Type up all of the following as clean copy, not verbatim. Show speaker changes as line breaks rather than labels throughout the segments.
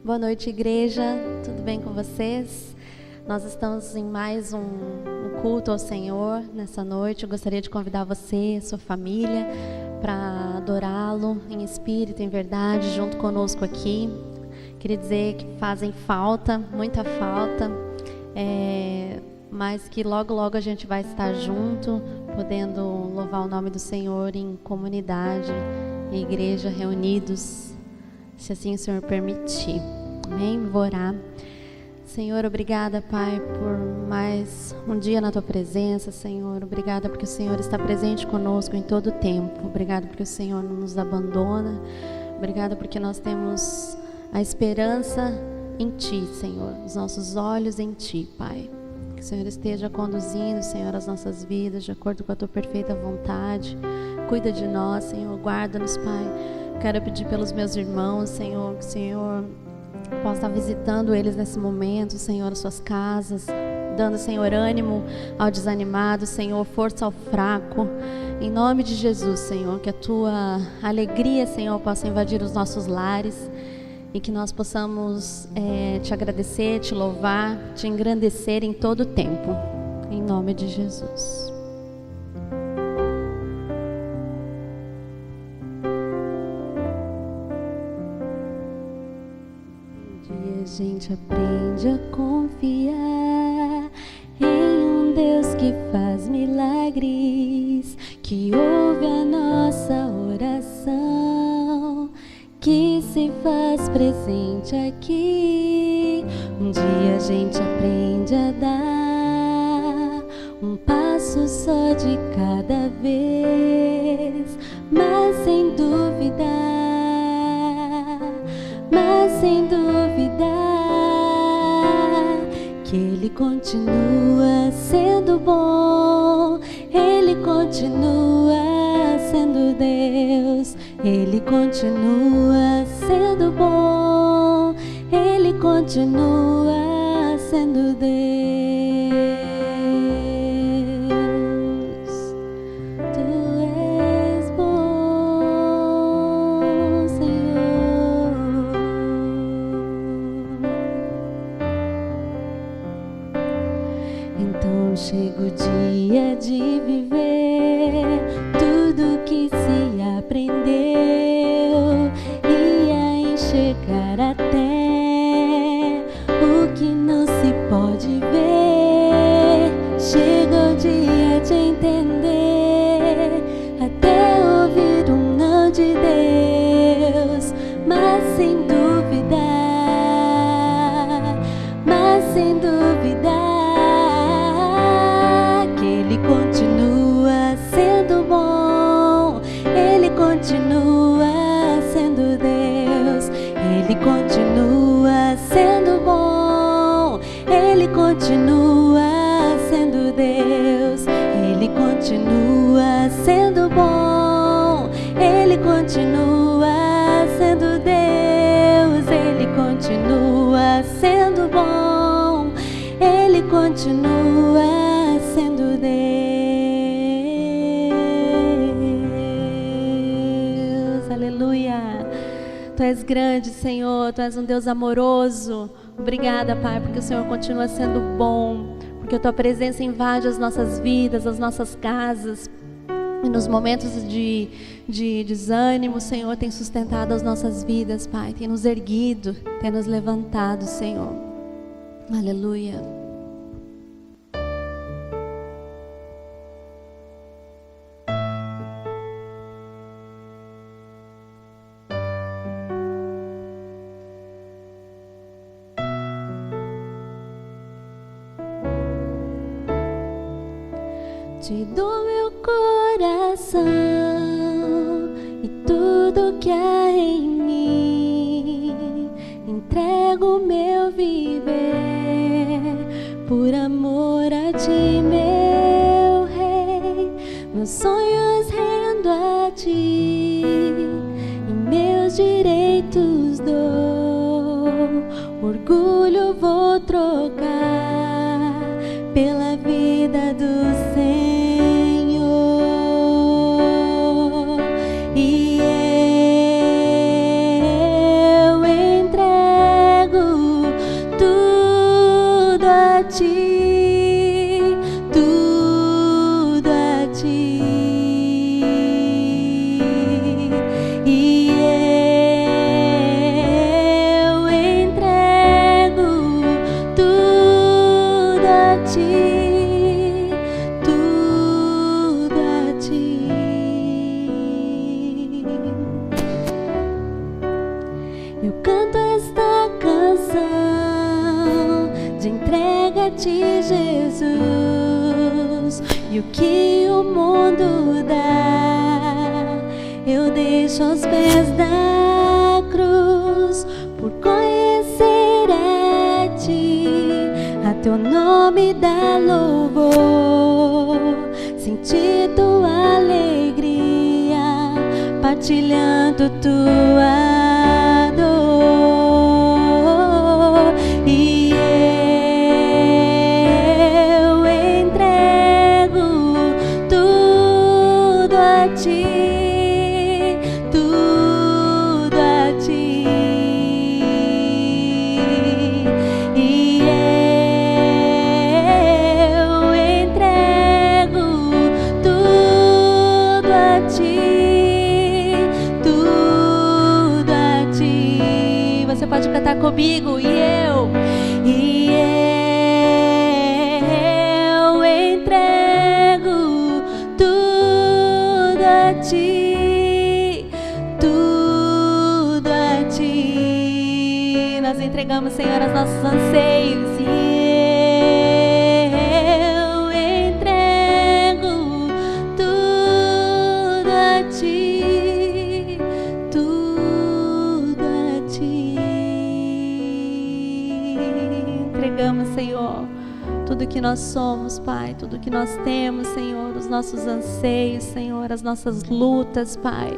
Boa noite, igreja. Tudo bem com vocês? Nós estamos em mais um culto ao Senhor nessa noite. Eu gostaria de convidar você, sua família, para adorá-lo em espírito, em verdade, junto conosco aqui. Queria dizer que fazem falta, muita falta, mas que logo, logo a gente vai estar junto, podendo louvar o nome do Senhor em comunidade, em igreja, reunidos, se assim o Senhor permitir. Amém? Vou orar. Senhor, obrigada, Pai, por mais um dia na Tua presença, Senhor. Obrigada porque o Senhor está presente conosco em todo o tempo. Obrigada porque o Senhor não nos abandona. Obrigada porque nós temos a esperança em Ti, Senhor. Os nossos olhos em Ti, Pai. Que o Senhor esteja conduzindo, Senhor, as nossas vidas de acordo com a Tua perfeita vontade. Cuida de nós, Senhor. Guarda-nos, Pai. Quero pedir pelos meus irmãos, Senhor, que o Senhor possa estar visitando eles nesse momento, Senhor, as suas casas, dando, Senhor, ânimo ao desanimado, Senhor, força ao fraco. Em nome de Jesus, Senhor, que a Tua alegria, Senhor, possa invadir os nossos lares e que nós possamos Te agradecer, Te louvar, Te engrandecer em todo o tempo. Em nome de Jesus. A gente aprende a confiar em um Deus que faz milagres, que ouve a nossa oração, que se faz presente aqui. Um dia a gente aprende a dar um passo só de cada vez, mas sem dúvida, que Ele continua sendo bom, Ele continua sendo Deus, Ele continua sendo bom, Ele continua sendo Deus. Chega o dia de viver tudo que se aprendeu e a enxergar até o que não se pode ver. Chega o dia de entender, até ouvir um não de Deus, mas sem dúvida, continua sendo bom, Ele continua sendo Deus, Ele continua sendo bom, Ele continua sendo Deus, Ele continua sendo bom, Ele continua sendo Deus, Ele continua sendo bom, Ele continua sendo Deus. Aleluia. Tu és grande, Senhor, Tu és um Deus amoroso. Obrigada, Pai, porque o Senhor continua sendo bom, porque a Tua presença invade as nossas vidas, as nossas casas, e nos momentos de desânimo, Senhor, tem sustentado as nossas vidas, Pai, tem nos erguido, tem nos levantado, Senhor. Aleluia. Te dou meu coração e tudo que há em mim, entrego meu viver por amor a Ti, meu Rei. Meus sonhos rendo a Ti e meus direitos dou, orgulho vou trocar pela vida do Senhor. E eu entrego Eu canto esta canção de entrega a ti, Jesus. E o que o mundo dá, eu deixo aos pés da cruz, por conhecer a ti, a teu nome dá louvor, sentir tua alegria, partilhando tua dor. E eu entrego tudo a ti, tudo a ti. E eu entrego tudo a ti, tudo a ti. Você pode cantar comigo. E eu entrego tudo a ti, tudo a ti. Nós entregamos, Senhor, os nossos anseios. E eu entrego tudo a ti, tudo a ti. Entregamos, Senhor, tudo que nós somos, Pai, tudo que nós temos, Senhor, os nossos anseios, Senhor, as nossas lutas, Pai.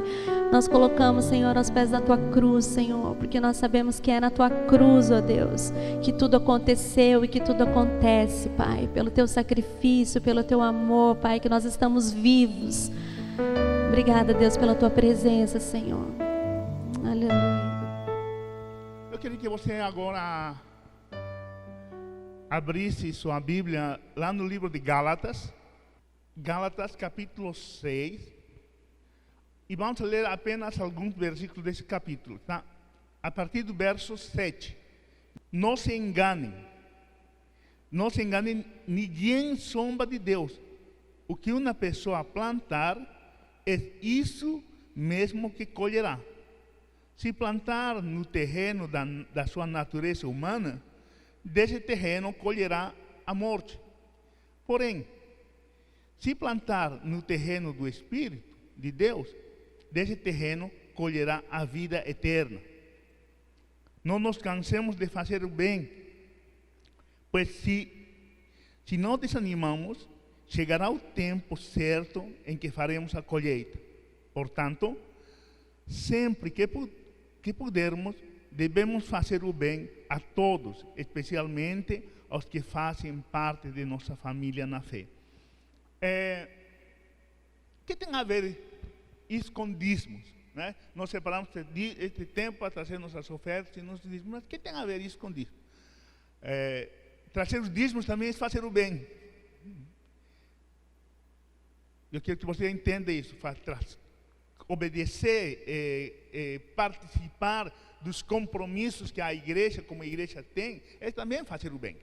Nós colocamos, Senhor, aos pés da tua cruz, Senhor, porque nós sabemos que é na tua cruz, ó Deus, que tudo aconteceu e que tudo acontece, Pai, pelo teu sacrifício, pelo teu amor, Pai, que nós estamos vivos. Obrigada, Deus, pela tua presença, Senhor. Aleluia.
Eu queria que você agora abrisse sua Bíblia lá no livro de Gálatas, Gálatas capítulo 6, e vamos ler apenas alguns versículos desse capítulo, tá? A partir do verso 7. Não se enganem, ninguém zomba de Deus. O que uma pessoa plantar, é isso mesmo que colherá. Se plantar no terreno da sua natureza humana, desse terreno colherá a morte. Porém, se plantar no terreno do Espírito de Deus, desse terreno colherá a vida eterna. Não nos cansemos de fazer o bem, pois se não desanimamos, chegará o tempo certo em que faremos a colheita. Portanto, sempre que pudermos, devemos fazer o bem a todos, especialmente aos que fazem parte de nossa família na fé. O que tem a ver isso com dízimos, né? Nós separamos este tempo para trazer nossas ofertas e nossos dízimos, mas o que tem a ver isso com dízimos? Trazer os dízimos também é fazer o bem. Eu quero que você entenda isso, obedecer, participar dos compromissos que a igreja, como a igreja tem, é também fazer o bem.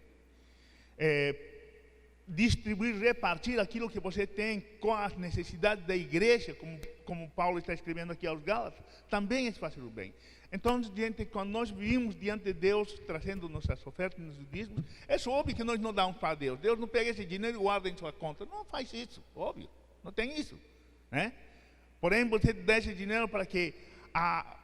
Distribuir, repartir aquilo que você tem com as necessidades da igreja, como Paulo está escrevendo aqui aos Gálatas, também é fazer o bem. Então, quando nós vimos diante de Deus, trazendo nossas ofertas, nossos dízimos, é óbvio que nós não damos para Deus. Deus não pega esse dinheiro e guarda em sua conta. Não faz isso, óbvio. Não tem isso, né? Porém, você dá esse dinheiro para que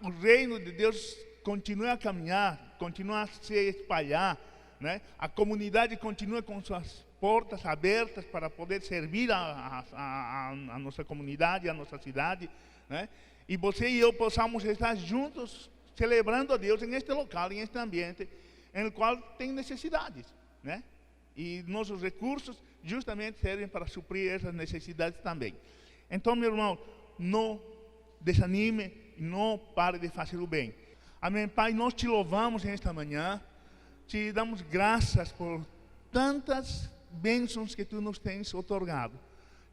o reino de Deus continue a caminhar, continue a se espalhar, né? A comunidade continue com suas portas abertas para poder servir a nossa comunidade, a nossa cidade, né? E você e eu possamos estar juntos celebrando a Deus em este local, em este ambiente, em el qual tem necessidades, né? E nossos recursos justamente servem para suprir essas necessidades também. Então, meu irmão, não desanime, não pare de fazer o bem. Amém, Pai, nós te louvamos esta manhã, te damos graças por tantas bênçãos que tu nos tens otorgado.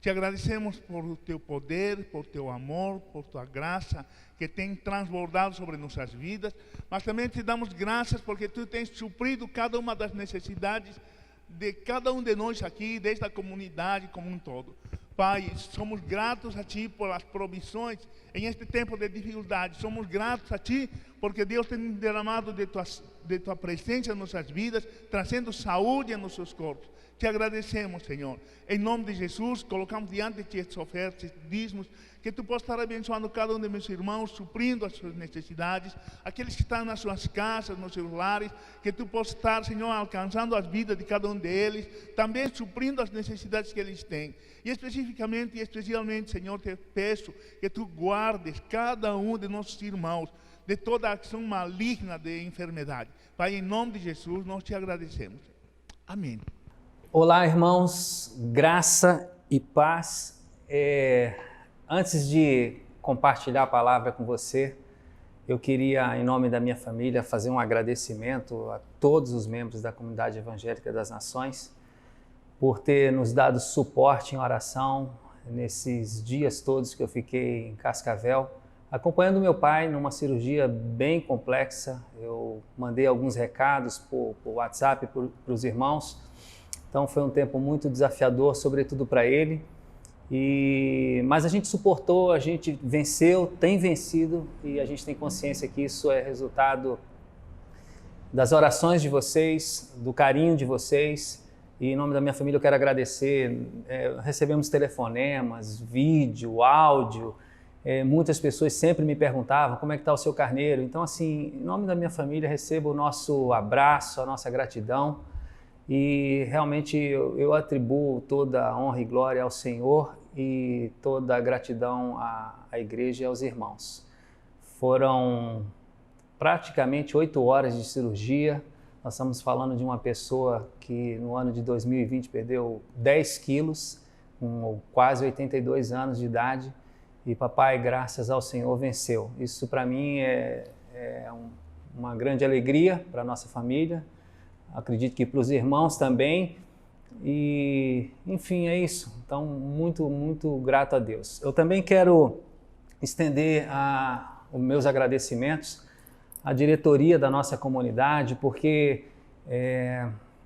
Te agradecemos por o teu poder, por teu amor, por tua graça que tem transbordado sobre nossas vidas, mas também te damos graças porque tu tens suprido cada uma das necessidades de cada um de nós aqui, desde a comunidade como um todo. Pai, somos gratos a Ti por as provisões em este tempo de dificuldade. Somos gratos a Ti porque Deus tem derramado de tua presença em nossas vidas, trazendo saúde em nossos corpos. Te agradecemos, Senhor. Em nome de Jesus, colocamos diante de Ti estas ofertas, estes dízimos, que Tu possas estar abençoando cada um de meus irmãos, suprindo as suas necessidades, aqueles que estão nas suas casas, nos seus lares, que Tu possas estar, Senhor, alcançando as vidas de cada um deles, também suprindo as necessidades que eles têm. E especificamente e especialmente, Senhor, te peço que Tu guardes cada um de nossos irmãos de toda ação maligna de enfermidade. Pai, em nome de Jesus, nós Te agradecemos. Amém.
Olá, irmãos, graça e paz. Antes de compartilhar a palavra com você, eu queria, em nome da minha família, fazer um agradecimento a todos os membros da Comunidade Evangélica das Nações por ter nos dado suporte em oração nesses dias todos que eu fiquei em Cascavel, acompanhando meu pai numa cirurgia bem complexa. Eu mandei alguns recados por WhatsApp para os irmãos. Então foi um tempo muito desafiador, sobretudo para ele. Mas a gente suportou, a gente venceu, tem vencido, e a gente tem consciência que isso é resultado das orações de vocês, do carinho de vocês. E em nome da minha família eu quero agradecer. Recebemos telefonemas, vídeo, áudio. Muitas pessoas sempre me perguntavam como é que está o seu carneiro. Então, assim, em nome da minha família, recebo o nosso abraço, a nossa gratidão. E realmente eu atribuo toda a honra e glória ao Senhor e toda a gratidão à igreja e aos irmãos. Foram praticamente 8 horas de cirurgia. Nós estamos falando de uma pessoa que no ano de 2020 perdeu 10 quilos, com quase 82 anos de idade. E papai, graças ao Senhor, venceu. Isso para mim é uma grande alegria para a nossa família. Acredito que para os irmãos também. E, enfim, é isso. Então, muito, muito grato a Deus. Eu também quero estender os meus agradecimentos à diretoria da nossa comunidade, porque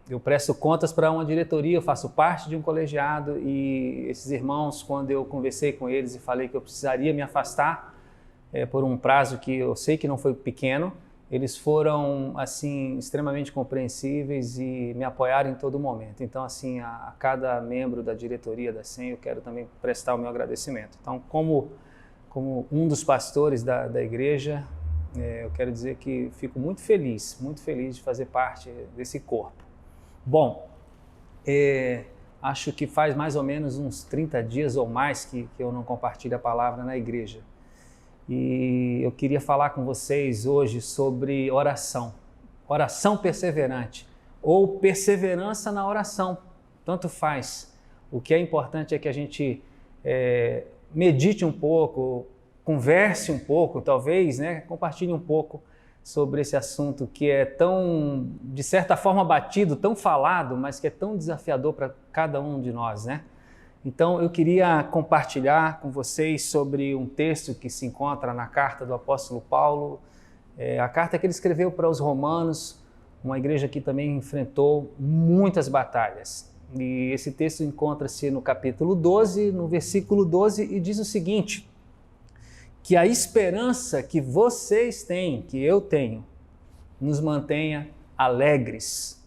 eu presto contas para uma diretoria, eu faço parte de um colegiado, e esses irmãos, quando eu conversei com eles e falei que eu precisaria me afastar por um prazo que eu sei que não foi pequeno, eles foram, assim, extremamente compreensíveis e me apoiaram em todo momento. Então, assim, a cada membro da diretoria da SEM, eu quero também prestar o meu agradecimento. Então, como um dos pastores da igreja, eu quero dizer que fico muito feliz de fazer parte desse corpo. Bom, acho que faz mais ou menos uns 30 dias ou mais que eu não compartilho a palavra na igreja. E eu queria falar com vocês hoje sobre oração perseverante ou perseverança na oração, tanto faz. O que é importante é que a gente medite um pouco, converse um pouco, talvez, né? Compartilhe um pouco sobre esse assunto que é tão, de certa forma, batido, tão falado, mas que é tão desafiador para cada um de nós, né? Então, eu queria compartilhar com vocês sobre um texto que se encontra na carta do apóstolo Paulo, a carta que ele escreveu para os romanos, uma igreja que também enfrentou muitas batalhas. E esse texto encontra-se no capítulo 12, no versículo 12, e diz o seguinte: que a esperança que vocês têm, que eu tenho, nos mantenha alegres.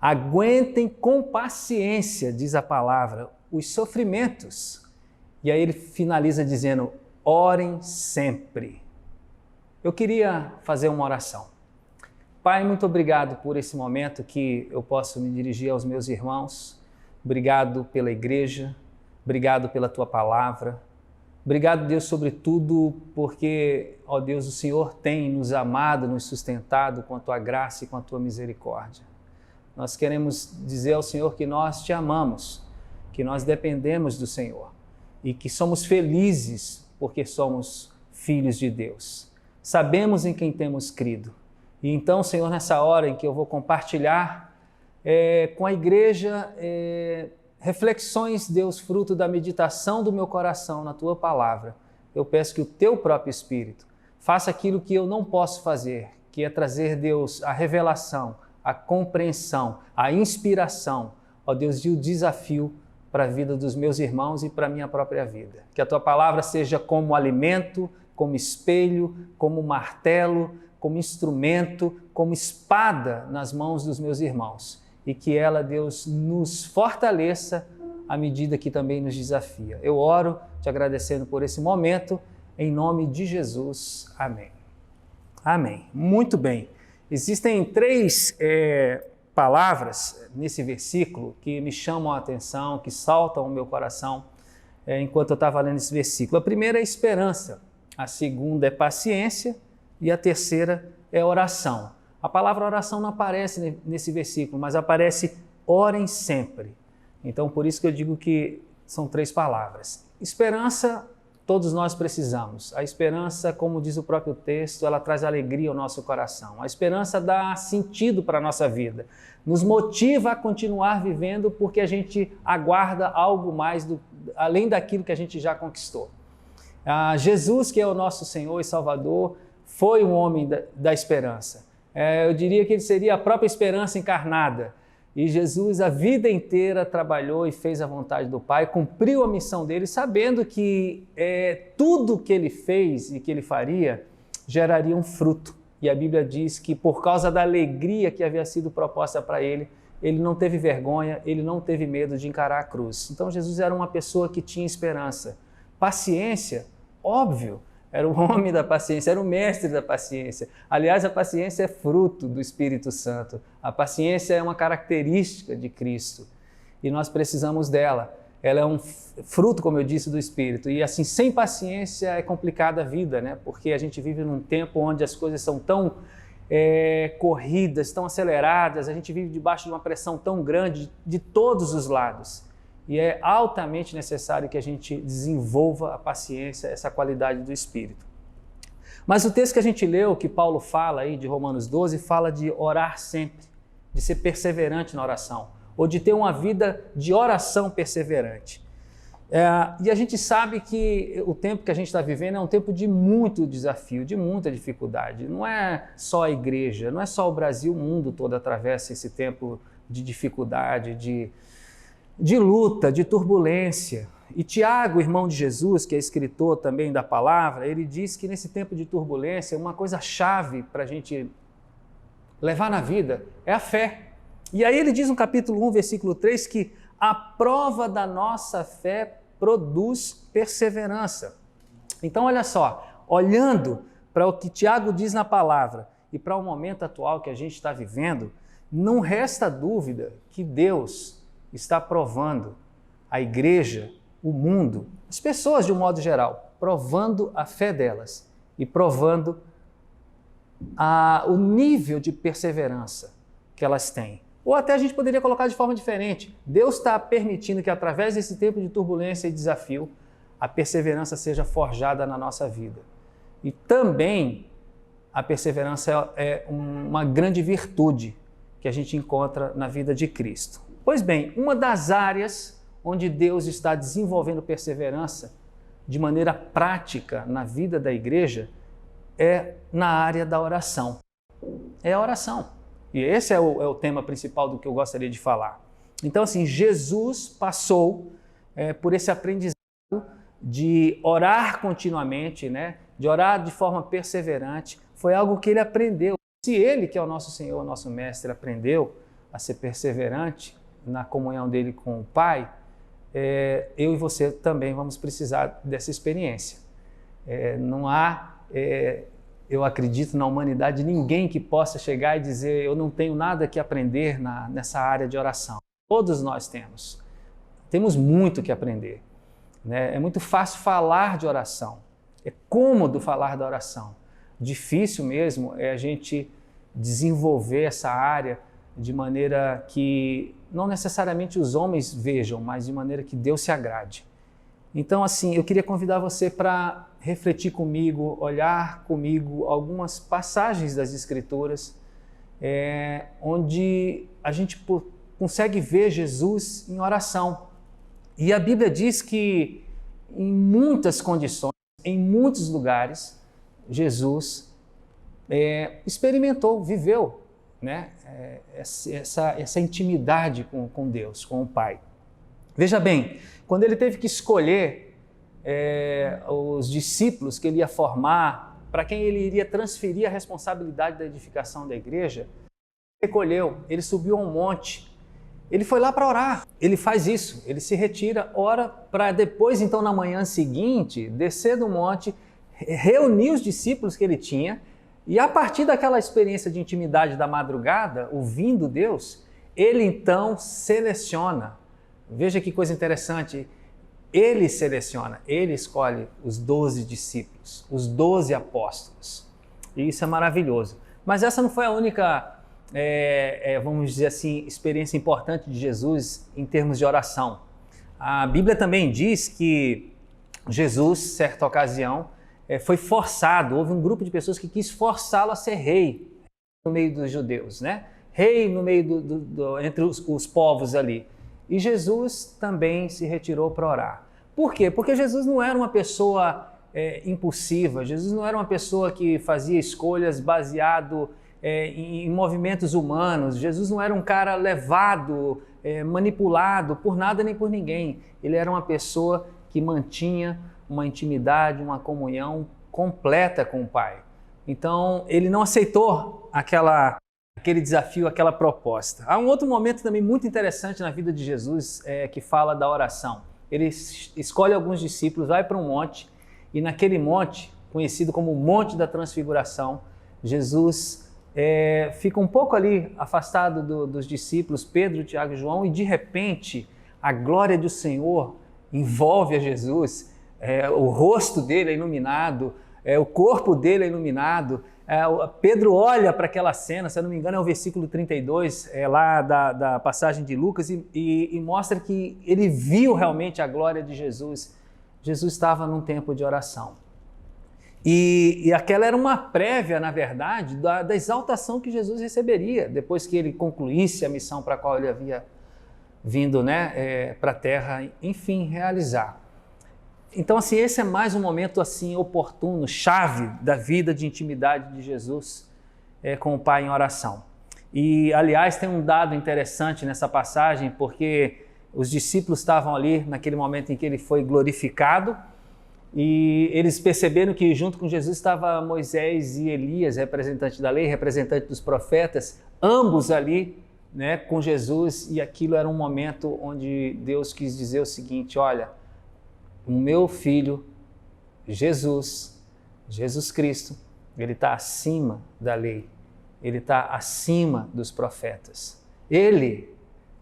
Aguentem com paciência, diz a palavra, os sofrimentos. E aí ele finaliza dizendo: orem sempre. Eu queria fazer uma oração. Pai, muito obrigado por esse momento que eu posso me dirigir aos meus irmãos. Obrigado pela igreja, obrigado pela tua palavra. Obrigado, Deus, sobretudo porque, ó Deus, o Senhor tem nos amado, nos sustentado com a tua graça e com a tua misericórdia. Nós queremos dizer ao Senhor que nós te amamos, que nós dependemos do Senhor e que somos felizes porque somos filhos de Deus. Sabemos em quem temos crido. E então, Senhor, nessa hora em que eu vou compartilhar com a igreja reflexões, Deus, fruto da meditação do meu coração na tua palavra, eu peço que o teu próprio Espírito faça aquilo que eu não posso fazer, que é trazer, Deus, a revelação, a compreensão, a inspiração, ó Deus, e o desafio para a vida dos meus irmãos e para a minha própria vida. Que a tua palavra seja como alimento, como espelho, como martelo, como instrumento, como espada nas mãos dos meus irmãos. E que ela, Deus, nos fortaleça à medida que também nos desafia. Eu oro te agradecendo por esse momento, em nome de Jesus. Amém. Amém. Muito bem. Existem três palavras nesse versículo que me chamam a atenção, que saltam ao meu coração enquanto eu estava lendo esse versículo. A primeira é esperança, a segunda é paciência e a terceira é oração. A palavra oração não aparece nesse versículo, mas aparece orem sempre. Então, por isso que eu digo que são três palavras. Esperança, todos nós precisamos. A esperança, como diz o próprio texto, ela traz alegria ao nosso coração. A esperança dá sentido para a nossa vida. Nos motiva a continuar vivendo porque a gente aguarda algo mais além daquilo que a gente já conquistou. Jesus, que é o nosso Senhor e Salvador, foi um homem da esperança. Eu diria que ele seria a própria esperança encarnada. E Jesus a vida inteira trabalhou e fez a vontade do Pai, cumpriu a missão dele, sabendo que tudo que ele fez e que ele faria geraria um fruto. E a Bíblia diz que por causa da alegria que havia sido proposta para ele, ele não teve vergonha, ele não teve medo de encarar a cruz. Então Jesus era uma pessoa que tinha esperança. Paciência, óbvio, era o homem da paciência, era o mestre da paciência. Aliás, a paciência é fruto do Espírito Santo. A paciência é uma característica de Cristo e nós precisamos dela. Ela é um fruto, como eu disse, do Espírito. E assim, sem paciência é complicada a vida, né? Porque a gente vive num tempo onde as coisas são tão corridas, tão aceleradas, a gente vive debaixo de uma pressão tão grande de todos os lados. E é altamente necessário que a gente desenvolva a paciência, essa qualidade do Espírito. Mas o texto que a gente leu, que Paulo fala aí de Romanos 12, fala de orar sempre, de ser perseverante na oração, ou de ter uma vida de oração perseverante. E a gente sabe que o tempo que a gente está vivendo é um tempo de muito desafio, de muita dificuldade. Não é só a igreja, não é só o Brasil, o mundo todo atravessa esse tempo de dificuldade, de luta, de turbulência. E Tiago, irmão de Jesus, que é escritor também da palavra, ele diz que nesse tempo de turbulência, uma coisa chave para a gente levar na vida é a fé. E aí ele diz no capítulo 1, versículo 3, que a prova da nossa fé produz perseverança. Então, olha só, olhando para o que Tiago diz na palavra e para o momento atual que a gente está vivendo, não resta dúvida que Deus está provando a igreja, o mundo, as pessoas de um modo geral, provando a fé delas e provando o nível de perseverança que elas têm. Ou até a gente poderia colocar de forma diferente. Deus está permitindo que através desse tempo de turbulência e desafio, a perseverança seja forjada na nossa vida. E também a perseverança é uma grande virtude que a gente encontra na vida de Cristo. Pois bem, uma das áreas onde Deus está desenvolvendo perseverança de maneira prática na vida da igreja é na área da oração. É a oração. E esse é o tema principal do que eu gostaria de falar. Então, assim, Jesus passou por esse aprendizado de orar continuamente, né? De orar de forma perseverante. Foi algo que ele aprendeu. Se ele, que é o nosso Senhor, o nosso Mestre, aprendeu a ser perseverante na comunhão dele com o Pai, eu e você também vamos precisar dessa experiência. Não há... eu acredito na humanidade, ninguém que possa chegar e dizer eu não tenho nada que aprender nessa área de oração. Todos nós temos muito que aprender. Né? É muito fácil falar de oração, é cômodo falar da oração. Difícil mesmo é a gente desenvolver essa área de maneira que não necessariamente os homens vejam, mas de maneira que Deus se agrade. Então, assim, eu queria convidar você para refletir comigo, olhar comigo algumas passagens das Escrituras, onde a gente consegue ver Jesus em oração. E a Bíblia diz que em muitas condições, em muitos lugares, Jesus experimentou, viveu, né, essa intimidade com Deus, com o Pai. Veja bem, quando ele teve que escolher os discípulos que ele ia formar, para quem ele iria transferir a responsabilidade da edificação da igreja, recolheu, ele subiu a um monte, ele foi lá para orar. Ele faz isso, ele se retira, ora, para depois, então, na manhã seguinte, descer do monte, reunir os discípulos que ele tinha, e a partir daquela experiência de intimidade da madrugada, ouvindo Deus, ele então seleciona. Veja que coisa interessante, ele seleciona, ele escolhe os 12 discípulos, os 12 apóstolos. E isso é maravilhoso. Mas essa não foi a única, vamos dizer assim, experiência importante de Jesus em termos de oração. A Bíblia também diz que Jesus, certa ocasião, foi forçado, houve um grupo de pessoas que quis forçá-lo a ser rei no meio dos judeus, né? Rei no meio entre os povos ali. E Jesus também se retirou para orar. Por quê? Porque Jesus não era uma pessoa impulsiva, Jesus não era uma pessoa que fazia escolhas baseado em movimentos humanos, Jesus não era um cara levado, manipulado por nada nem por ninguém. Ele era uma pessoa que mantinha uma intimidade, uma comunhão completa com o Pai. Então, ele não aceitou aquele desafio, aquela proposta. Há um outro momento também muito interessante na vida de Jesus que fala da oração. Ele escolhe alguns discípulos, vai para um monte, e naquele monte, conhecido como o Monte da Transfiguração, Jesus fica um pouco ali afastado dos discípulos, Pedro, Tiago e João, e de repente a glória do Senhor envolve a Jesus, o rosto dele é iluminado, o corpo dele é iluminado. Pedro olha para aquela cena, se eu não me engano é o versículo 32, lá da passagem de Lucas, e mostra que ele viu realmente a glória de Jesus. Jesus estava num tempo de oração. E aquela era uma prévia, na verdade, da exaltação que Jesus receberia, depois que ele concluísse a missão para a qual ele havia vindo, né, para a terra, enfim, realizar. Então, assim, esse é mais um momento assim oportuno, chave da vida de intimidade de Jesus com o Pai em oração. E, aliás, tem um dado interessante nessa passagem, porque os discípulos estavam ali naquele momento em que ele foi glorificado, e eles perceberam que junto com Jesus estava Moisés e Elias, representante da lei, representante dos profetas, ambos ali, né, com Jesus, e aquilo era um momento onde Deus quis dizer o seguinte: olha, o meu filho, Jesus Cristo, ele está acima da lei, ele está acima dos profetas. Ele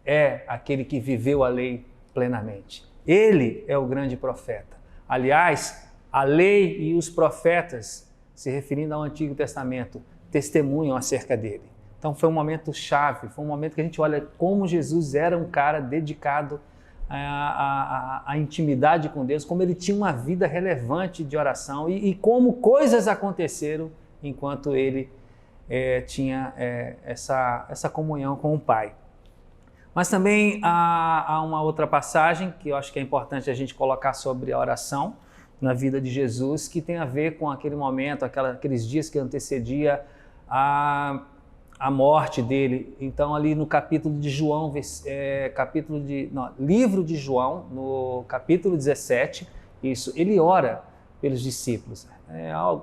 é aquele que viveu a lei plenamente. Ele é o grande profeta. Aliás, a lei e os profetas, se referindo ao Antigo Testamento, testemunham acerca dele. Então foi um momento chave, foi um momento que a gente olha como Jesus era um cara dedicado a intimidade com Deus, como ele tinha uma vida relevante de oração e como coisas aconteceram enquanto ele tinha essa comunhão com o Pai. Mas também há uma outra passagem que eu acho que é importante a gente colocar sobre a oração na vida de Jesus, que tem a ver com aquele momento, aqueles dias que antecedia a morte dele. Então, ali no capítulo de João, livro de João, no capítulo 17, ele ora pelos discípulos.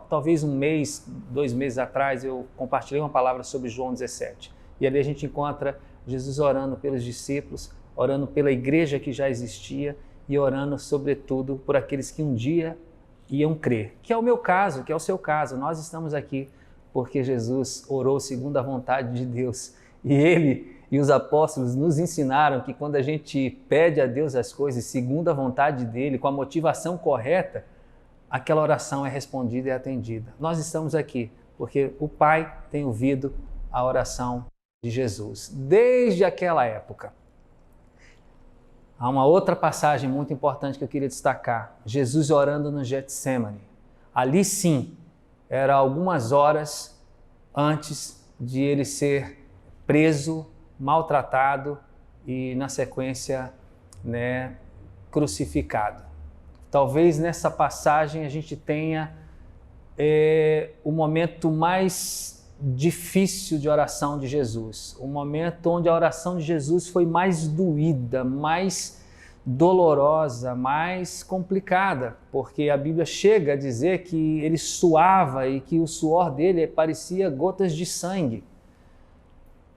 Talvez 2 meses atrás, eu compartilhei uma palavra sobre João 17. E ali a gente encontra Jesus orando pelos discípulos, orando pela igreja que já existia e orando, sobretudo, por aqueles que um dia iam crer. Que é o meu caso, que é o seu caso. Nós estamos aqui porque Jesus orou segundo a vontade de Deus. E ele e os apóstolos nos ensinaram que quando a gente pede a Deus as coisas segundo a vontade dele, com a motivação correta, aquela oração é respondida e atendida. Nós estamos aqui porque o Pai tem ouvido a oração de Jesus desde aquela época. Há uma outra passagem muito importante que eu queria destacar. Jesus orando no Getsemane. Ali sim, era algumas horas antes de ele ser preso, maltratado e, na sequência, crucificado. Talvez nessa passagem a gente tenha o momento mais difícil de oração de Jesus, o momento onde a oração de Jesus foi mais doída, mais dolorosa, mais complicada, porque a Bíblia chega a dizer que ele suava e que o suor dele parecia gotas de sangue.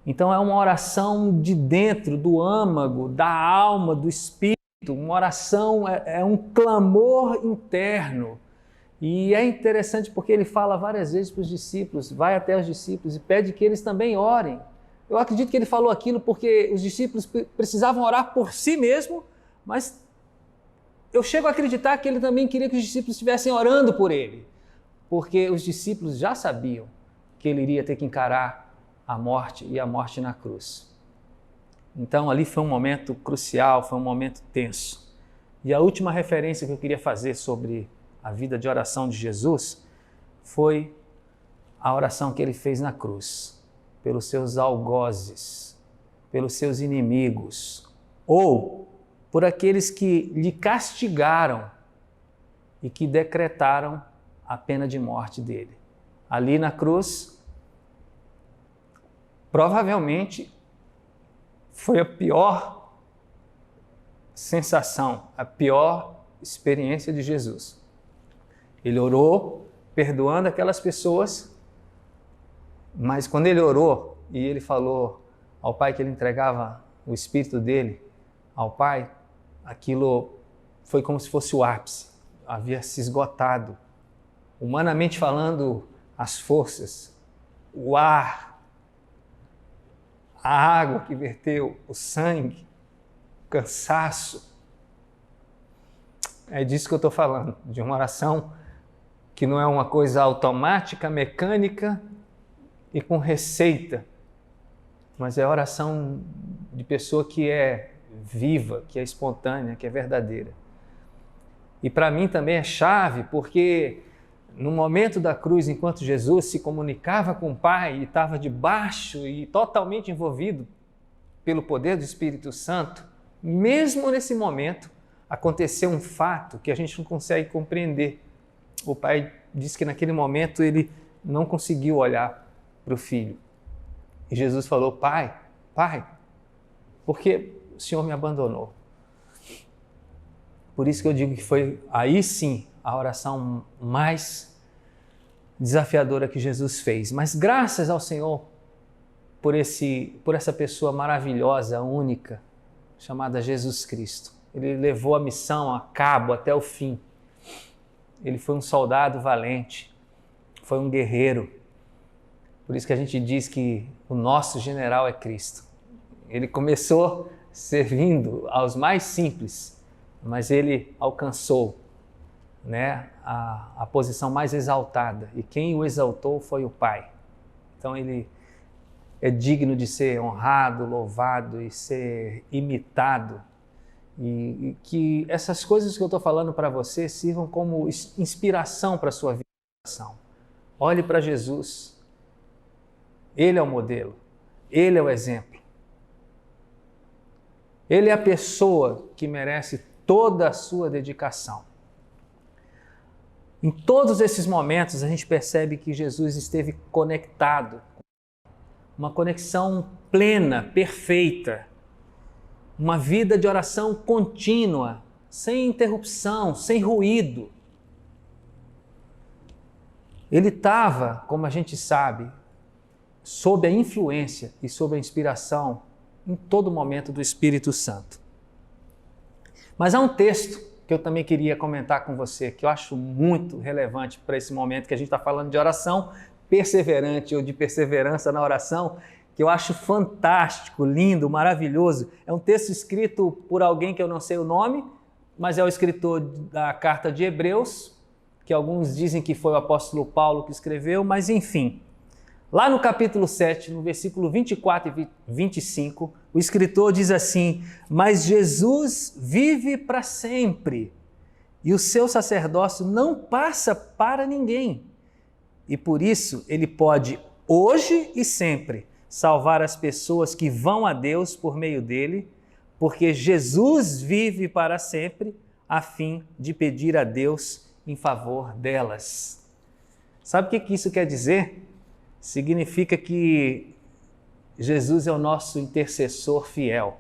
Então é uma oração de dentro, do âmago, da alma, do espírito, uma oração, é um clamor interno. E é interessante porque ele fala várias vezes para os discípulos, vai até os discípulos e pede que eles também orem. Eu acredito que ele falou aquilo porque os discípulos precisavam orar por si mesmo, mas eu chego a acreditar que ele também queria que os discípulos estivessem orando por ele, porque os discípulos já sabiam que ele iria ter que encarar a morte e a morte na cruz. Então ali foi um momento crucial, foi um momento tenso. E a última referência que eu queria fazer sobre a vida de oração de Jesus foi a oração que ele fez na cruz, pelos seus algozes, pelos seus inimigos, ou por aqueles que lhe castigaram e que decretaram a pena de morte dele. Ali na cruz, provavelmente foi a pior sensação, a pior experiência de Jesus. Ele orou perdoando aquelas pessoas, mas quando ele orou e ele falou ao Pai que ele entregava o espírito dele ao Pai, aquilo foi como se fosse o ápice, havia se esgotado. Humanamente falando, as forças, o ar, a água que verteu, o sangue, o cansaço. É disso que eu estou falando, de uma oração que não é uma coisa automática, mecânica e com receita, mas é oração de pessoa que é viva, que é espontânea, que é verdadeira. E para mim também é chave, porque no momento da cruz, enquanto Jesus se comunicava com o Pai e estava debaixo e totalmente envolvido pelo poder do Espírito Santo, mesmo nesse momento aconteceu um fato que a gente não consegue compreender. O Pai disse que naquele momento ele não conseguiu olhar para o Filho. E Jesus falou: Pai, por que o Senhor me abandonou? Por isso que eu digo que foi aí sim a oração mais desafiadora que Jesus fez. Mas graças ao Senhor por essa pessoa maravilhosa, única, chamada Jesus Cristo. Ele levou a missão a cabo até o fim. Ele foi um soldado valente, foi um guerreiro. Por isso que a gente diz que o nosso general é Cristo. Ele começou servindo aos mais simples, mas ele alcançou, a posição mais exaltada. E quem o exaltou foi o Pai. Então ele é digno de ser honrado, louvado e ser imitado. E que essas coisas que eu estou falando para você sirvam como inspiração para a sua vida de oração. Olhe para Jesus. Ele é o modelo. Ele é o exemplo. Ele é a pessoa que merece toda a sua dedicação. Em todos esses momentos a gente percebe que Jesus esteve conectado. Uma conexão plena, perfeita. Uma vida de oração contínua, sem interrupção, sem ruído. Ele estava, como a gente sabe, sob a influência e sob a inspiração em todo momento do Espírito Santo. Mas há um texto que eu também queria comentar com você, que eu acho muito relevante para esse momento que a gente está falando de oração perseverante ou de perseverança na oração, que eu acho fantástico, lindo, maravilhoso. É um texto escrito por alguém que eu não sei o nome, mas é o escritor da carta de Hebreus, que alguns dizem que foi o apóstolo Paulo que escreveu, mas enfim. Lá no capítulo 7, no versículo 24 e 25, o escritor diz assim: mas Jesus vive para sempre, e o seu sacerdócio não passa para ninguém. E por isso ele pode, hoje e sempre, salvar as pessoas que vão a Deus por meio dele, porque Jesus vive para sempre, a fim de pedir a Deus em favor delas. Sabe o que isso quer dizer? Significa que Jesus é o nosso intercessor fiel.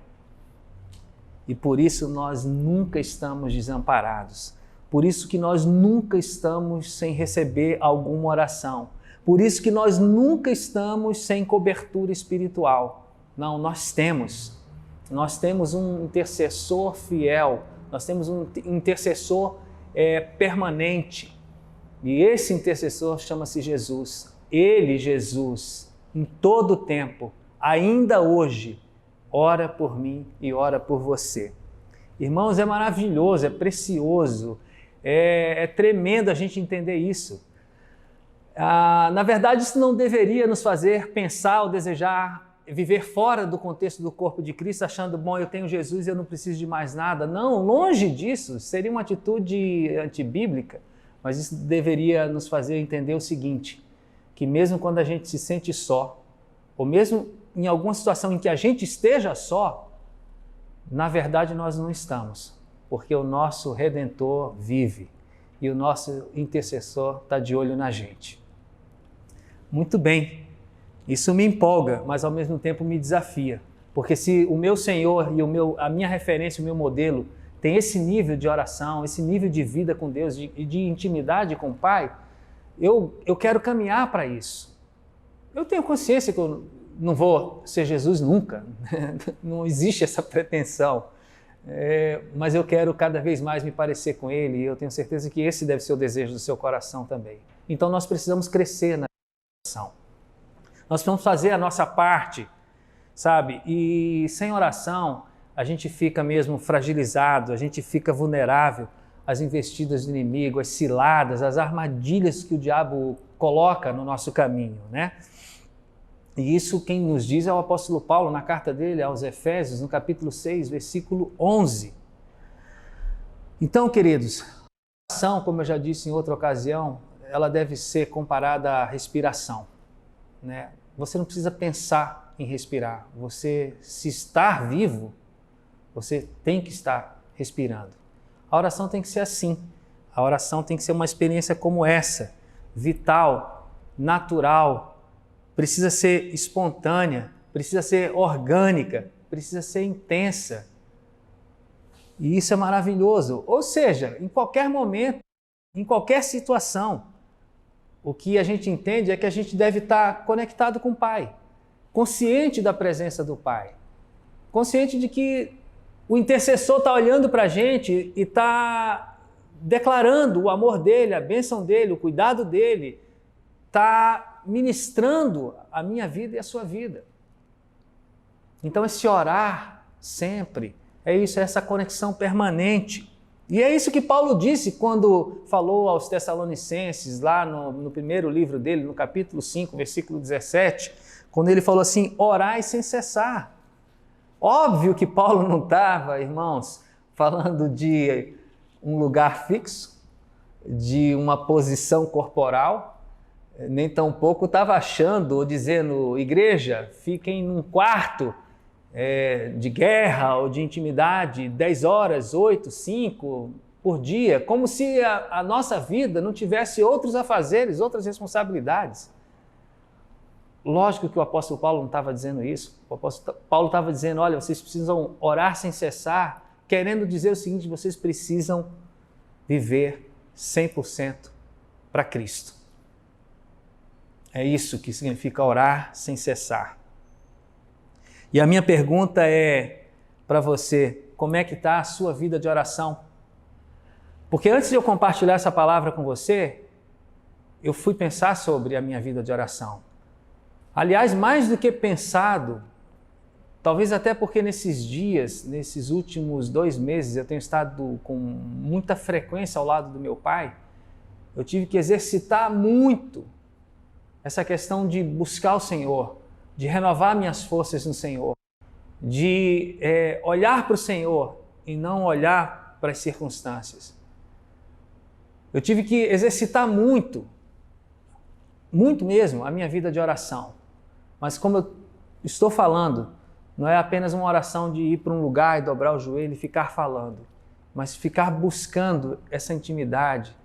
E por isso nós nunca estamos desamparados. Por isso que nós nunca estamos sem receber alguma oração. Por isso que nós nunca estamos sem cobertura espiritual. Não, nós temos. Nós temos um intercessor fiel. Nós temos um intercessor permanente. E esse intercessor chama-se Jesus. Ele, Jesus, em todo o tempo, ainda hoje, ora por mim e ora por você. Irmãos, é maravilhoso, é precioso, é tremendo a gente entender isso. Na verdade, isso não deveria nos fazer pensar ou desejar viver fora do contexto do corpo de Cristo, achando, bom, eu tenho Jesus e eu não preciso de mais nada. Não, longe disso, seria uma atitude antibíblica, mas isso deveria nos fazer entender o seguinte, que mesmo quando a gente se sente só, ou mesmo em alguma situação em que a gente esteja só, na verdade nós não estamos, porque o nosso Redentor vive e o nosso intercessor está de olho na gente. Muito bem, isso me empolga, mas ao mesmo tempo me desafia, porque se o meu Senhor e a minha referência, o meu modelo, tem esse nível de oração, esse nível de vida com Deus e de intimidade com o Pai, eu quero caminhar para isso. Eu tenho consciência que eu não vou ser Jesus nunca, não existe essa pretensão, mas eu quero cada vez mais me parecer com Ele e eu tenho certeza que esse deve ser o desejo do seu coração também. Então nós precisamos crescer na oração, nós precisamos fazer a nossa parte, sabe? E sem oração a gente fica mesmo fragilizado, a gente fica vulnerável às investidas do inimigo, às ciladas, às armadilhas que o diabo coloca no nosso caminho, né? E isso quem nos diz é o apóstolo Paulo na carta dele aos Efésios, no capítulo 6, versículo 11. Então, queridos, a oração, como eu já disse em outra ocasião, ela deve ser comparada à respiração, né? Você não precisa pensar em respirar. Você, se estar vivo, você tem que estar respirando. A oração tem que ser assim. A oração tem que ser uma experiência como essa, vital, natural, precisa ser espontânea, precisa ser orgânica, precisa ser intensa. E isso é maravilhoso. Ou seja, em qualquer momento, em qualquer situação, o que a gente entende é que a gente deve estar conectado com o Pai, consciente da presença do Pai, consciente de que o intercessor está olhando para a gente e está declarando o amor dele, a bênção dele, o cuidado dele, está ministrando a minha vida e a sua vida. Então esse orar sempre, é isso, é essa conexão permanente. E é isso que Paulo disse quando falou aos Tessalonicenses, lá no primeiro livro dele, no capítulo 5, versículo 17, quando ele falou assim, orai sem cessar. Óbvio que Paulo não estava, irmãos, falando de um lugar fixo, de uma posição corporal, nem tampouco estava achando ou dizendo, igreja, fiquem num quarto de guerra ou de intimidade, 10 horas, 8, 5 por dia, como se a nossa vida não tivesse outros afazeres, outras responsabilidades. Lógico que o apóstolo Paulo não estava dizendo isso. O apóstolo Paulo estava dizendo, olha, vocês precisam orar sem cessar, querendo dizer o seguinte, vocês precisam viver 100% para Cristo. É isso que significa orar sem cessar. E a minha pergunta é para você, como é que está a sua vida de oração? Porque antes de eu compartilhar essa palavra com você, eu fui pensar sobre a minha vida de oração. Aliás, mais do que pensado, talvez até porque nesses dias, nesses últimos 2 meses, eu tenho estado com muita frequência ao lado do meu pai, eu tive que exercitar muito essa questão de buscar o Senhor, de renovar minhas forças no Senhor, de olhar para o Senhor e não olhar para as circunstâncias. Eu tive que exercitar muito mesmo, a minha vida de oração. Mas como eu estou falando, não é apenas uma oração de ir para um lugar e dobrar o joelho e ficar falando, mas ficar buscando essa intimidade,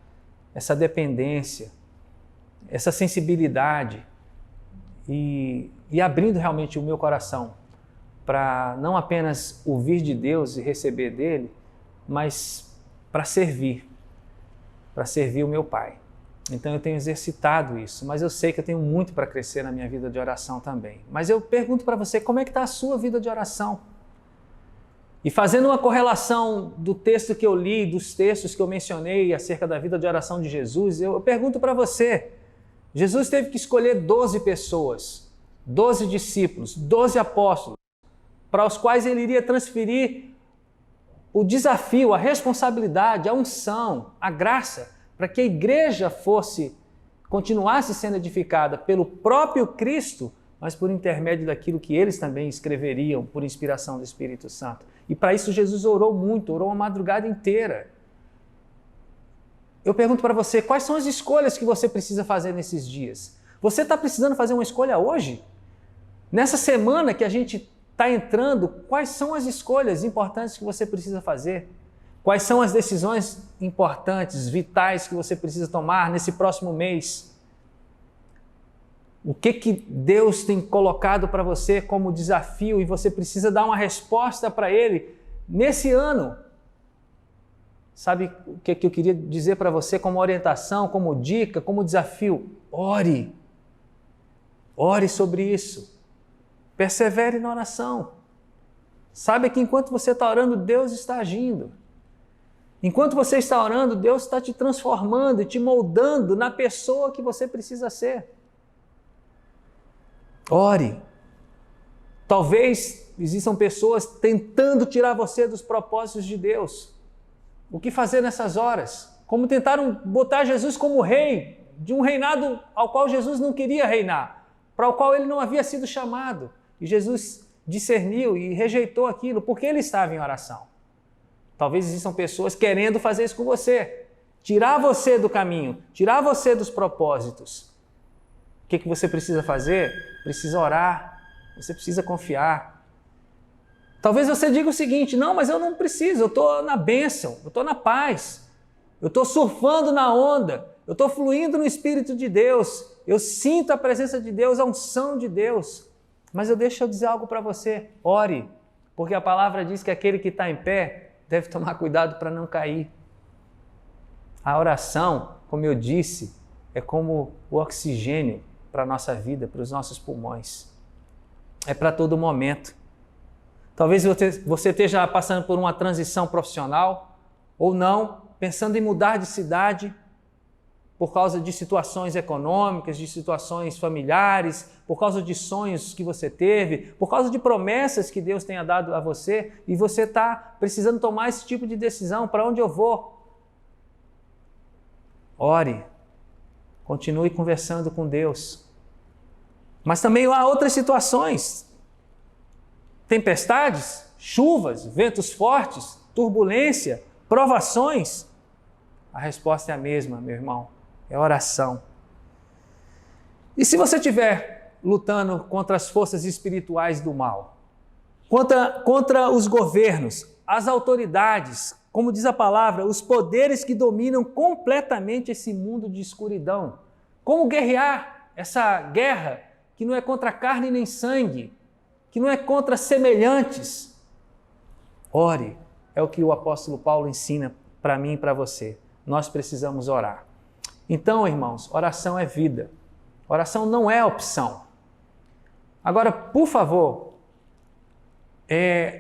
essa dependência, essa sensibilidade e abrindo realmente o meu coração para não apenas ouvir de Deus e receber dele, mas para servir o meu Pai. Então eu tenho exercitado isso, mas eu sei que eu tenho muito para crescer na minha vida de oração também. Mas eu pergunto para você, como é que está a sua vida de oração? E fazendo uma correlação do texto que eu li, dos textos que eu mencionei acerca da vida de oração de Jesus, eu pergunto para você, Jesus teve que escolher 12 pessoas, 12 discípulos, 12 apóstolos, para os quais ele iria transferir o desafio, a responsabilidade, a unção, a graça, para que a igreja continuasse sendo edificada pelo próprio Cristo, mas por intermédio daquilo que eles também escreveriam por inspiração do Espírito Santo. E para isso Jesus orou muito, orou a madrugada inteira. Eu pergunto para você, quais são as escolhas que você precisa fazer nesses dias? Você está precisando fazer uma escolha hoje? Nessa semana que a gente está entrando, quais são as escolhas importantes que você precisa fazer? Quais são as decisões importantes, vitais que você precisa tomar nesse próximo mês? O que Deus tem colocado para você como desafio e você precisa dar uma resposta para Ele nesse ano? Sabe o que eu queria dizer para você como orientação, como dica, como desafio? Ore. Ore sobre isso. Persevere na oração. Sabe que enquanto você está orando, Deus está agindo. Enquanto você está orando, Deus está te transformando e te moldando na pessoa que você precisa ser. Ore. Talvez existam pessoas tentando tirar você dos propósitos de Deus. O que fazer nessas horas? Como tentaram botar Jesus como rei de um reinado ao qual Jesus não queria reinar, para o qual ele não havia sido chamado. E Jesus discerniu e rejeitou aquilo porque ele estava em oração. Talvez existam pessoas querendo fazer isso com você, tirar você do caminho, tirar você dos propósitos. O que você precisa fazer? Precisa orar, você precisa confiar. Talvez você diga o seguinte, não, mas eu não preciso, eu estou na bênção, eu estou na paz, eu estou surfando na onda, eu estou fluindo no Espírito de Deus, eu sinto a presença de Deus, a unção de Deus. Mas deixa eu dizer algo para você, ore, porque a palavra diz que aquele que está em pé deve tomar cuidado para não cair. A oração, como eu disse, é como o oxigênio para a nossa vida, para os nossos pulmões. É para todo momento. Talvez você esteja passando por uma transição profissional ou não, pensando em mudar de cidade por causa de situações econômicas, de situações familiares, por causa de sonhos que você teve, por causa de promessas que Deus tenha dado a você e você está precisando tomar esse tipo de decisão. Para onde eu vou? Ore. Continue conversando com Deus. Mas também há outras situações. Tempestades, chuvas, ventos fortes, turbulência, provações. A resposta é a mesma, meu irmão. É oração. E se você estiver lutando contra as forças espirituais do mal, contra os governos, as autoridades, como diz a palavra, os poderes que dominam completamente esse mundo de escuridão, como guerrear essa guerra que não é contra carne nem sangue, que não é contra semelhantes? Ore. É o que o apóstolo Paulo ensina para mim e para você. Nós precisamos orar. Então, irmãos, oração é vida. Oração não é opção. Agora, por favor,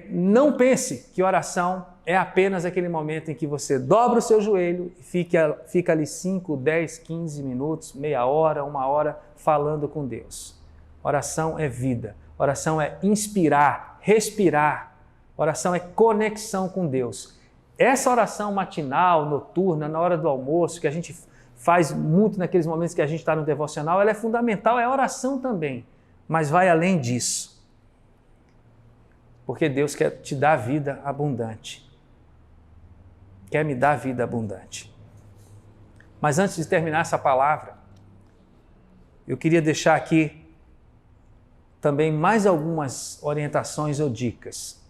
não pense que oração é apenas aquele momento em que você dobra o seu joelho e fica ali 5, 10, 15 minutos, meia hora, 1 hora falando com Deus. Oração é vida. Oração é inspirar, respirar. Oração é conexão com Deus. Essa oração matinal, noturna, na hora do almoço, que a gente faz muito naqueles momentos que a gente está no devocional, ela é fundamental, é oração também, mas vai além disso. Porque Deus quer te dar vida abundante. Quer me dar vida abundante. Mas antes de terminar essa palavra, eu queria deixar aqui também mais algumas orientações ou dicas.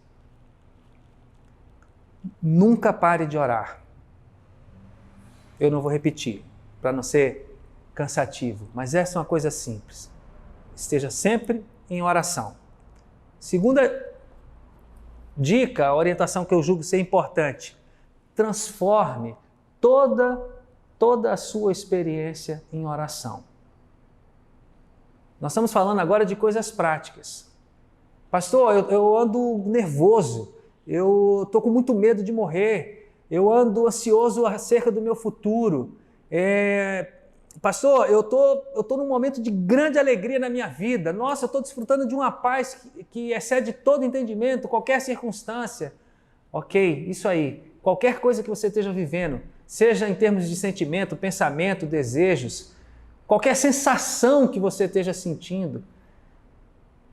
Nunca pare de orar. Eu não vou repetir, para não ser cansativo, mas essa é uma coisa simples. Esteja sempre em oração. Segunda dica, a orientação que eu julgo ser importante: transforme toda a sua experiência em oração. Nós estamos falando agora de coisas práticas. Pastor, eu ando nervoso, eu estou com muito medo de morrer, eu ando ansioso acerca do meu futuro. Pastor, eu tô num momento de grande alegria na minha vida. Nossa, eu estou desfrutando de uma paz que excede todo entendimento, qualquer circunstância. Ok, isso aí. Qualquer coisa que você esteja vivendo, seja em termos de sentimento, pensamento, desejos, qualquer sensação que você esteja sentindo,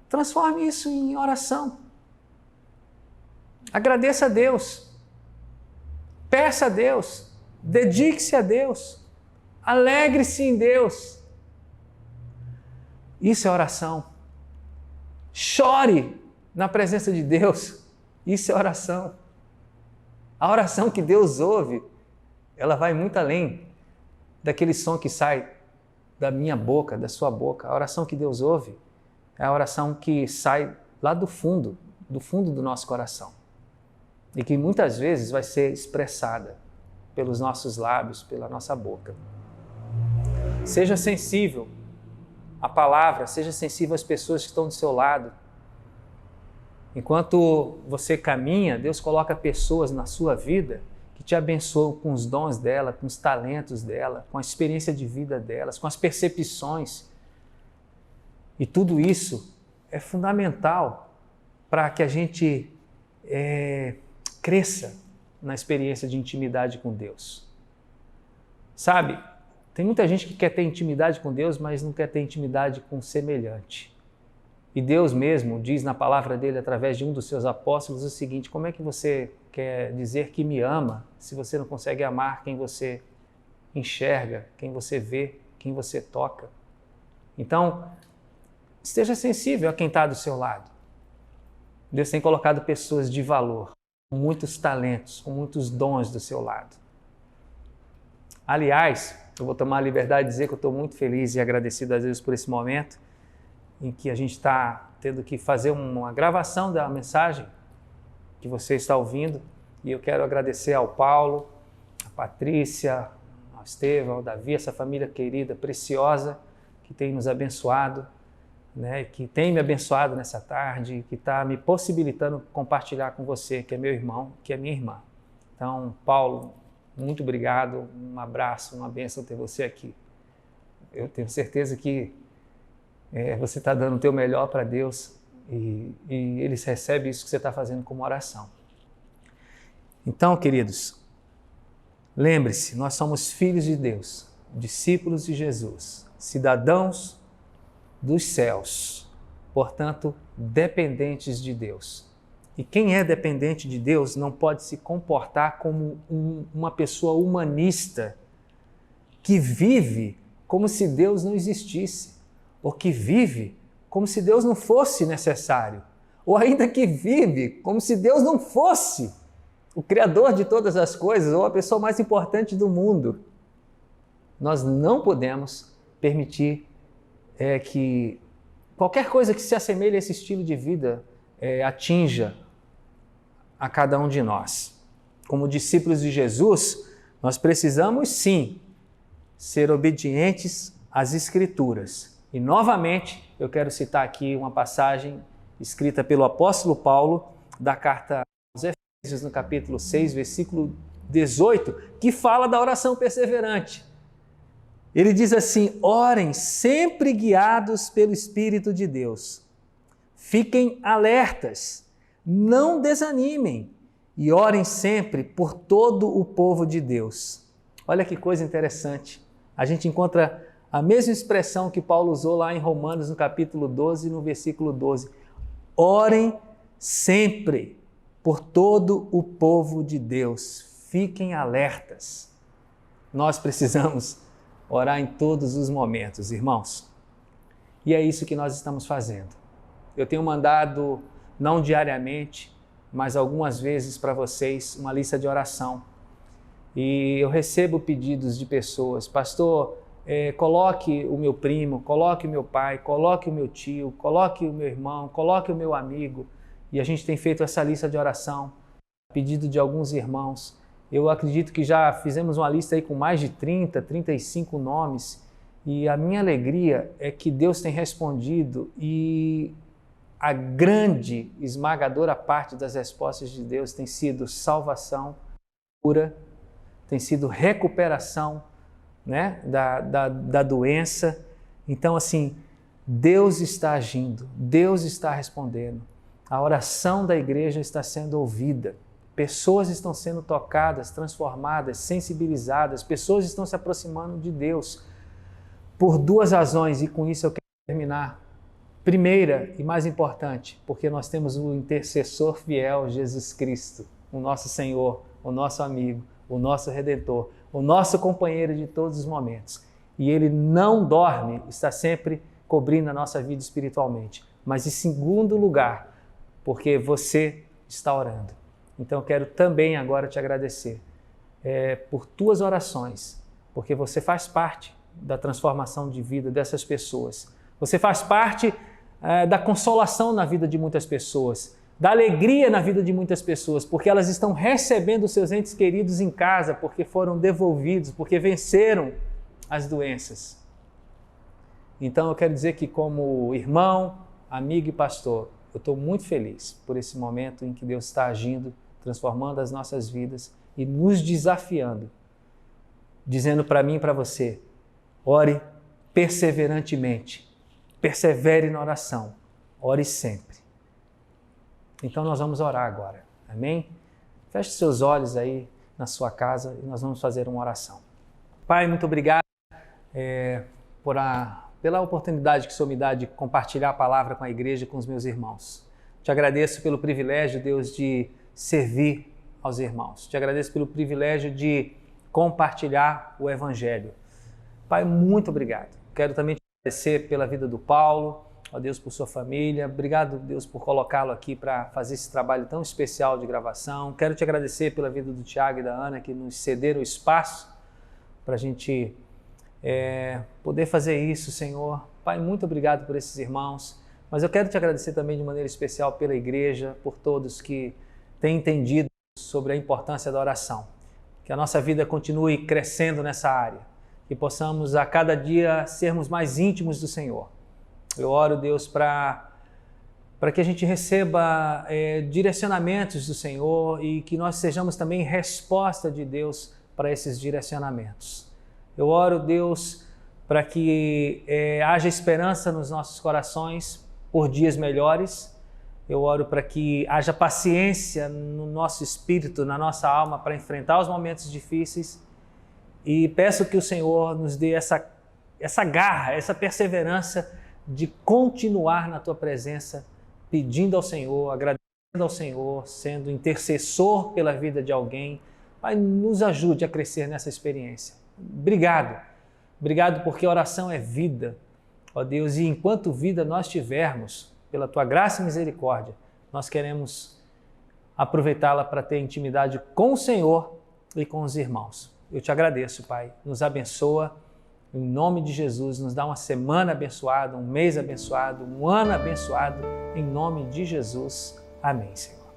transforme isso em oração. Agradeça a Deus. Peça a Deus. Dedique-se a Deus. Alegre-se em Deus. Isso é oração. Chore na presença de Deus. Isso é oração. A oração que Deus ouve, ela vai muito além daquele som que sai da minha boca, da sua boca. A oração que Deus ouve é a oração que sai lá do fundo do nosso coração. E que muitas vezes vai ser expressada pelos nossos lábios, pela nossa boca. Seja sensível à palavra, seja sensível às pessoas que estão do seu lado. Enquanto você caminha, Deus coloca pessoas na sua vida que te abençoam com os dons dela, com os talentos dela, com a experiência de vida delas, com as percepções. E tudo isso é fundamental para que a gente cresça na experiência de intimidade com Deus. Sabe, tem muita gente que quer ter intimidade com Deus, mas não quer ter intimidade com o semelhante. E Deus mesmo diz na palavra dele, através de um dos seus apóstolos, o seguinte: como é que você quer dizer que me ama se você não consegue amar quem você enxerga, quem você vê, quem você toca? Então, esteja sensível a quem está do seu lado. Deus tem colocado pessoas de valor, com muitos talentos, com muitos dons do seu lado. Aliás, eu vou tomar a liberdade de dizer que eu estou muito feliz e agradecido a Deus por esse momento em que a gente está tendo que fazer uma gravação da mensagem que você está ouvindo. E eu quero agradecer ao Paulo, à Patrícia, ao Estevão, ao Davi, essa família querida, preciosa, que tem nos abençoado, né, que tem me abençoado nessa tarde, que está me possibilitando compartilhar com você, que é meu irmão, que é minha irmã. Então, Paulo, muito obrigado, um abraço, uma bênção ter você aqui. Eu tenho certeza que você está dando o teu melhor para Deus e Ele recebe isso que você está fazendo como oração. Então, queridos, lembre-se, nós somos filhos de Deus, discípulos de Jesus, cidadãos dos céus, portanto, dependentes de Deus. E quem é dependente de Deus não pode se comportar como uma pessoa humanista que vive como se Deus não existisse, ou que vive como se Deus não fosse necessário, ou ainda que vive como se Deus não fosse o Criador de todas as coisas, ou a pessoa mais importante do mundo. Nós não podemos permitir que qualquer coisa que se assemelhe a esse estilo de vida atinja a cada um de nós. Como discípulos de Jesus, nós precisamos sim ser obedientes às Escrituras. E novamente eu quero citar aqui uma passagem escrita pelo apóstolo Paulo da carta aos Efésios, no capítulo 6, versículo 18, que fala da oração perseverante. Ele diz assim: orem sempre guiados pelo Espírito de Deus. Fiquem alertas, não desanimem e orem sempre por todo o povo de Deus. Olha que coisa interessante. A gente encontra a mesma expressão que Paulo usou lá em Romanos, no capítulo 12, no versículo 12. Orem sempre por todo o povo de Deus. Fiquem alertas. Nós precisamos orar em todos os momentos, irmãos. E é isso que nós estamos fazendo. Eu tenho mandado, não diariamente, mas algumas vezes para vocês, uma lista de oração. E eu recebo pedidos de pessoas: pastor, coloque o meu primo, coloque o meu pai, coloque o meu tio, coloque o meu irmão, coloque o meu amigo. E a gente tem feito essa lista de oração, a pedido de alguns irmãos. Eu acredito que já fizemos uma lista aí com mais de 30, 35 nomes. E a minha alegria é que Deus tem respondido e a grande, esmagadora parte das respostas de Deus tem sido salvação, cura, tem sido recuperação, né, da doença. Então, assim, Deus está agindo, Deus está respondendo. A oração da igreja está sendo ouvida. Pessoas estão sendo tocadas, transformadas, sensibilizadas. Pessoas estão se aproximando de Deus por duas razões, e com isso eu quero terminar. Primeira e mais importante, porque nós temos o intercessor fiel, Jesus Cristo, o nosso Senhor, o nosso amigo, o nosso Redentor, o nosso companheiro de todos os momentos. E Ele não dorme, está sempre cobrindo a nossa vida espiritualmente. Mas em segundo lugar, porque você está orando. Então eu quero também agora te agradecer por tuas orações, porque você faz parte da transformação de vida dessas pessoas. Você faz parte da consolação na vida de muitas pessoas, da alegria na vida de muitas pessoas, porque elas estão recebendo os seus entes queridos em casa, porque foram devolvidos, porque venceram as doenças. Então eu quero dizer que, como irmão, amigo e pastor, eu estou muito feliz por esse momento em que Deus está agindo, transformando as nossas vidas e nos desafiando, dizendo para mim e para você: ore perseverantemente, persevere na oração, ore sempre. Então nós vamos orar agora, amém? Feche seus olhos aí na sua casa e nós vamos fazer uma oração. Pai, muito obrigado pela oportunidade que o Senhor me dá de compartilhar a palavra com a igreja e com os meus irmãos. Te agradeço pelo privilégio, Deus, de servir aos irmãos. Te agradeço pelo privilégio de compartilhar o Evangelho. Pai, muito obrigado. Quero também te agradecer pela vida do Paulo, ó Deus, por sua família. Obrigado, Deus, por colocá-lo aqui para fazer esse trabalho tão especial de gravação. Quero te agradecer pela vida do Tiago e da Ana, que nos cederam o espaço para a gente poder fazer isso, Senhor. Pai, muito obrigado por esses irmãos, mas eu quero te agradecer também de maneira especial pela igreja, por todos que têm entendido sobre a importância da oração. Que a nossa vida continue crescendo nessa área, que possamos a cada dia sermos mais íntimos do Senhor. Eu oro, Deus, para que a gente receba direcionamentos do Senhor e que nós sejamos também resposta de Deus para esses direcionamentos. Eu oro, Deus, para que haja esperança nos nossos corações por dias melhores. Eu oro para que haja paciência no nosso espírito, na nossa alma, para enfrentar os momentos difíceis. E peço que o Senhor nos dê essa garra, essa perseverança de continuar na Tua presença, pedindo ao Senhor, agradecendo ao Senhor, sendo intercessor pela vida de alguém. Pai, nos ajude a crescer nessa experiência. Obrigado. Obrigado porque oração é vida, ó Deus, e enquanto vida nós tivermos, pela Tua graça e misericórdia, nós queremos aproveitá-la para ter intimidade com o Senhor e com os irmãos. Eu te agradeço, Pai. Nos abençoa, em nome de Jesus. Nos dá uma semana abençoada, um mês abençoado, um ano abençoado, em nome de Jesus. Amém, Senhor.